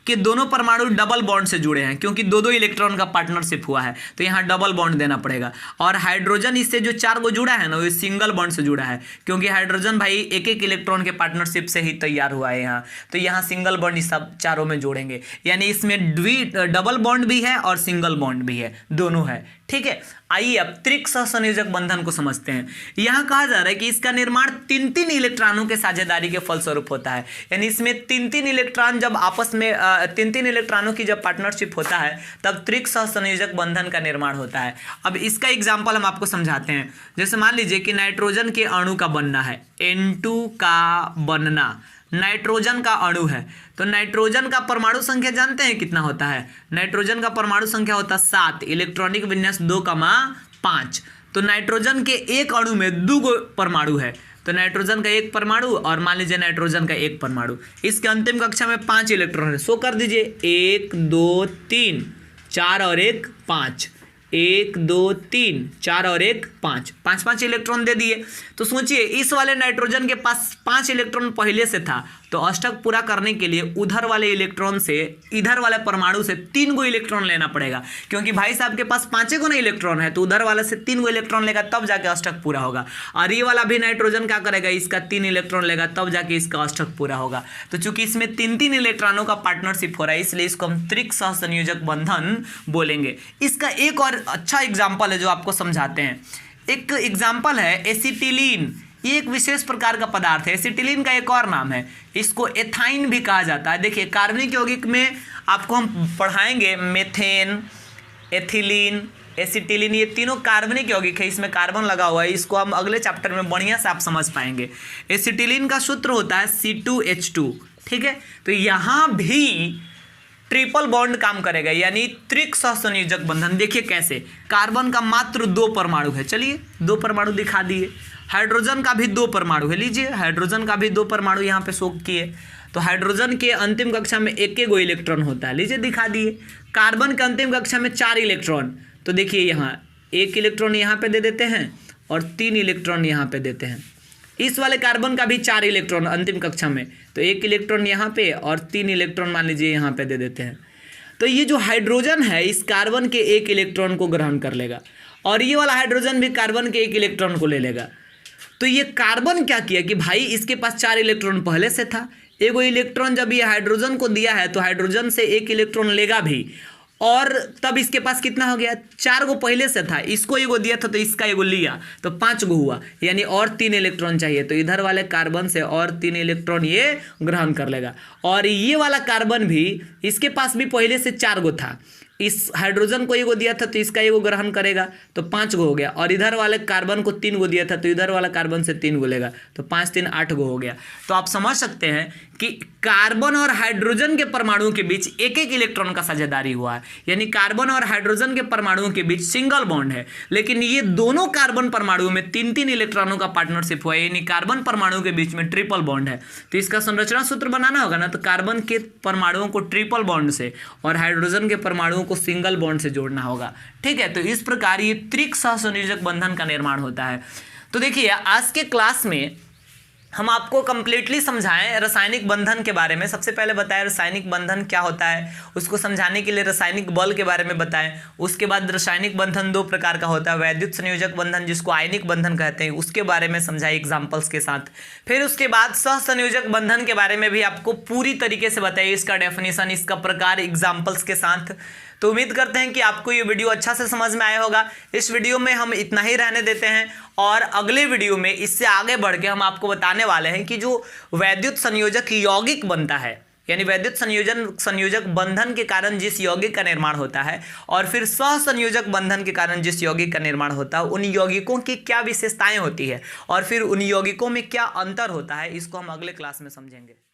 [SPEAKER 1] के दोनों परमाणु डबल बॉन्ड से जुड़े हैं, क्योंकि 2-2 इलेक्ट्रॉन का पार्टनरशिप हुआ है, तो यहाँ डबल बॉन्ड देना पड़ेगा। और हाइड्रोजन इससे जो 4 गो जुड़ा है ना, वो सिंगल बॉन्ड से जुड़ा है, क्योंकि हाइड्रोजन भाई 1-1 इलेक्ट्रॉन के पार्टनरशिप से ही तैयार हुआ है यहाँ, तो यहाँ सिंगल बॉन्ड इस सब चारों में जोड़ेंगे, यानी इसमें डबल बॉन्ड भी है और सिंगल बॉन्ड भी है, दोनों है, ठीक है। आइए अब त्रिक सहसंयोजक बंधन को समझते हैं। यहाँ कहा जा रहा है कि इसका निर्माण 3-3 इलेक्ट्रॉनों के साझेदारी के फलस्वरूप होता है, यानी इसमें 3-3 इलेक्ट्रॉन जब आपस में 3-3 इलेक्ट्रॉनों की जब पार्टनरशिप होता है तब त्रिक सहसंयोजक बंधन का निर्माण होता है। अब इसका एग्जाम्पल हम आपको समझाते हैं। जैसे मान लीजिए कि नाइट्रोजन के अणु का बनना है, N2 का बनना, नाइट्रोजन का अणु है, तो नाइट्रोजन का परमाणु संख्या जानते हैं कितना होता है? नाइट्रोजन का परमाणु संख्या होता है 7, इलेक्ट्रॉनिक विन्यास 2,5। तो नाइट्रोजन के एक अणु में 2 गो परमाणु है, तो नाइट्रोजन का 1 परमाणु और मान लीजिए नाइट्रोजन का 1 परमाणु, इसके अंतिम कक्षा में 5 इलेक्ट्रॉन है, सो कर दीजिए 1 2 3 4 और 1 5, 1 2 3 4 और 1 5, 5 इलेक्ट्रॉन दे दिए। तो सोचिए इस वाले नाइट्रोजन के पास 5 इलेक्ट्रॉन पहले से था, तो अष्टक पूरा करने के लिए उधर वाले इलेक्ट्रॉन से, इधर वाले परमाणु से 3 गो इलेक्ट्रॉन लेना पड़ेगा, क्योंकि भाई साहब के पास 5 गो ना इलेक्ट्रॉन है, तो उधर वाले से 3 गो इलेक्ट्रॉन लेगा तब जाके अष्टक पूरा होगा। और ये वाला भी नाइट्रोजन क्या करेगा, इसका 3 इलेक्ट्रॉन लेगा तब जाके इसका अष्टक पूरा होगा। तो चूंकि इसमें 3-3 इलेक्ट्रॉनों का पार्टनरशिप हो रहा है, इसलिए इसको हम त्रिक सहसंयोजक बंधन बोलेंगे। इसका एक और अच्छा एग्जाम्पल है जो आपको समझाते हैं। एक एग्जाम्पल है एसिटिलीन, ये एक विशेष प्रकार का पदार्थ है। एसिटिलीन का एक और नाम है, इसको एथाइन भी कहा जाता है। देखिए कार्बनिक यौगिक में आपको हम पढ़ाएंगे मेथेन, एथिलीन, एसिटिलीन, ये तीनों कार्बनिक यौगिक है, इसमें कार्बन लगा हुआ है, इसको हम अगले चैप्टर में बढ़िया से आप समझ पाएंगे। एसिटिलीन का सूत्र होता है C2H2, ठीक है। तो यहाँ भी ट्रिपल बॉन्ड काम करेगा, यानी त्रिक सहसंयोजक बंधन। देखिए कैसे, कार्बन का मात्र 2 परमाणु है, चलिए 2 परमाणु दिखा दिए। हाइड्रोजन का भी 2 परमाणु है, लीजिए हाइड्रोजन का भी 2 परमाणु यहाँ पे शो किए। तो हाइड्रोजन के अंतिम कक्षा में 1 गो इलेक्ट्रॉन होता है, लीजिए दिखा दिए। कार्बन के अंतिम कक्षा में 4 इलेक्ट्रॉन, तो देखिए यहाँ 1 इलेक्ट्रॉन यहाँ पे दे देते हैं और 3 इलेक्ट्रॉन यहाँ पे देते हैं। इस वाले कार्बन का भी 4 इलेक्ट्रॉन अंतिम कक्षा में, तो 1 इलेक्ट्रॉन यहाँ पे और 3 इलेक्ट्रॉन मान लीजिए यहाँ पे दे देते हैं। तो ये जो हाइड्रोजन है इस कार्बन के 1 इलेक्ट्रॉन को ग्रहण कर लेगा, और ये वाला हाइड्रोजन भी कार्बन के 1 इलेक्ट्रॉन को ले लेगा। तो ये कार्बन क्या किया कि भाई इसके पास 4 इलेक्ट्रॉन पहले से था, 1 इलेक्ट्रॉन जब ये हाइड्रोजन को दिया है तो हाइड्रोजन से 1 इलेक्ट्रॉन लेगा भी, और तब इसके पास कितना हो गया, 4 गो पहले से था, इसको 1 गो दिया था तो इसका 1 गो लिया, तो 5 गो हुआ, यानी और 3 इलेक्ट्रॉन चाहिए, तो इधर वाले कार्बन से और 3 इलेक्ट्रॉन ये ग्रहण कर लेगा। और ये वाला कार्बन भी, इसके पास भी पहले से 4 गो था, इस हाइड्रोजन को एगो दिया था तो इसका एगो ग्रहण करेगा तो 5 गो हो गया, और इधर वाले कार्बन को 3 गो दिया था तो इधर वाला कार्बन से 3 गो लेगा तो 5 3 8 गो हो गया। तो आप समझ सकते हैं कि कार्बन और हाइड्रोजन के परमाणुओं के बीच एक एक इलेक्ट्रॉन का साझेदारी हुआ है, यानी कार्बन और हाइड्रोजन के परमाणुओं के बीच सिंगल बॉन्ड है, लेकिन ये दोनों कार्बन परमाणुओं में 3-3 इलेक्ट्रॉनों का पार्टनरशिप हुआ है, यानी कार्बन परमाणुओं के बीच में ट्रिपल बॉन्ड है। तो इसका संरचना सूत्र बनाना होगा ना, तो कार्बन के परमाणुओं को ट्रिपल बॉन्ड से और हाइड्रोजन के परमाणुओं को सिंगल बॉन्ड से जोड़ना होगा। ठीक है, तो इस प्रकार ये त्रिक सहसंयोजक बंधन का निर्माण होता है। तो देखिए आज के क्लास में हम आपको कंप्लीटली समझाएं रासायनिक बंधन के बारे में। सबसे पहले बताएं रासायनिक बंधन क्या होता है, उसको समझाने के लिए रासायनिक बल के बारे में बताएं। उसके बाद रासायनिक बंधन 2 प्रकार का होता है, वैद्युत संयोजक बंधन जिसको आयनिक बंधन कहते हैं, उसके बारे में समझाएं एग्जाम्पल्स के साथ। फिर उसके बाद सहसंयोजक बंधन के बारे में भी आपको पूरी तरीके से बताइए, इसका डेफिनेशन, इसका प्रकार एग्जाम्पल्स के साथ। तो उम्मीद करते हैं कि आपको ये वीडियो अच्छा से समझ में आया होगा। इस वीडियो में हम इतना ही रहने देते हैं और अगले वीडियो में इससे आगे बढ़ के हम आपको बताने वाले हैं कि जो वैद्युत संयोजक यौगिक बनता है, यानी वैद्युत संयोजक बंधन के कारण जिस यौगिक का निर्माण होता है और फिर सहसंयोजक बंधन के कारण जिस यौगिक का निर्माण होता है, उन यौगिकों की क्या विशेषताएं होती है और फिर उन यौगिकों में क्या अंतर होता है, इसको हम अगले क्लास में समझेंगे।